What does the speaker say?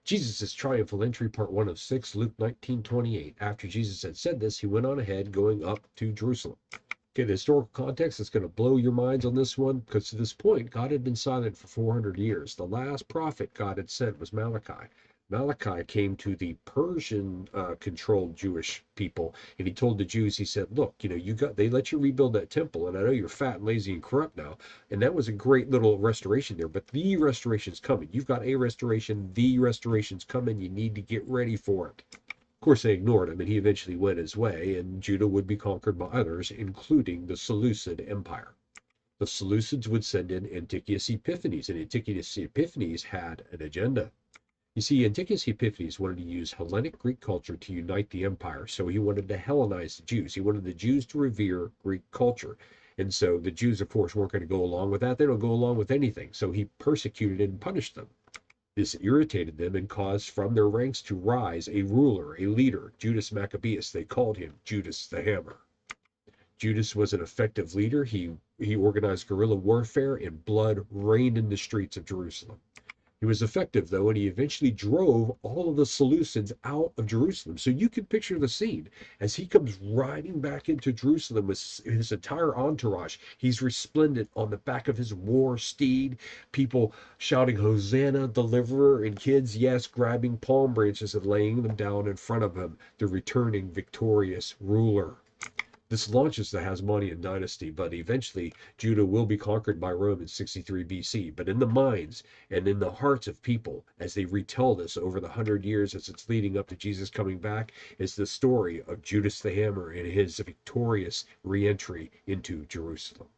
Jesus' triumphal entry, part 1 of 6, Luke 19:28. After Jesus had said this, he went on ahead, going up to Jerusalem. Okay, the historical context is going to blow your minds on this one, because to this point, God had been silent for 400 years. The last prophet God had sent was Malachi. Malachi came to the Persian controlled Jewish people, and he told the Jews, he said, look, they let you rebuild that temple, and I know you're fat and lazy and corrupt now, and that was a great little restoration there, but the restoration's coming. You've got a restoration, the restoration's coming. You need to get ready for it. Of course, they ignored him, and he eventually went his way, and Judah would be conquered by others, including the Seleucid Empire. The Seleucids would send in Antiochus Epiphanes, and Antiochus Epiphanes had an agenda. You see, Antiochus Epiphanes wanted to use Hellenic Greek culture to unite the empire, so he wanted to Hellenize the Jews. He wanted the Jews to revere Greek culture. And so the Jews, of course, weren't going to go along with that. They don't go along with anything. So he persecuted and punished them. This irritated them and caused from their ranks to rise a ruler, a leader, Judas Maccabeus. They called him Judas the Hammer. Judas was an effective leader. He organized guerrilla warfare, and blood rained in the streets of Jerusalem. He was effective, though, and he eventually drove all of the Seleucids out of Jerusalem. So you can picture the scene as he comes riding back into Jerusalem with his entire entourage. He's resplendent on the back of his war steed, people shouting, Hosanna, deliverer, and kids, yes, grabbing palm branches and laying them down in front of him, the returning victorious ruler. This launches the Hasmonean dynasty, but eventually Judah will be conquered by Rome in 63 BC. But in the minds and in the hearts of people, as they retell this over the 100 years as it's leading up to Jesus coming back, is the story of Judas the Hammer and his victorious re-entry into Jerusalem.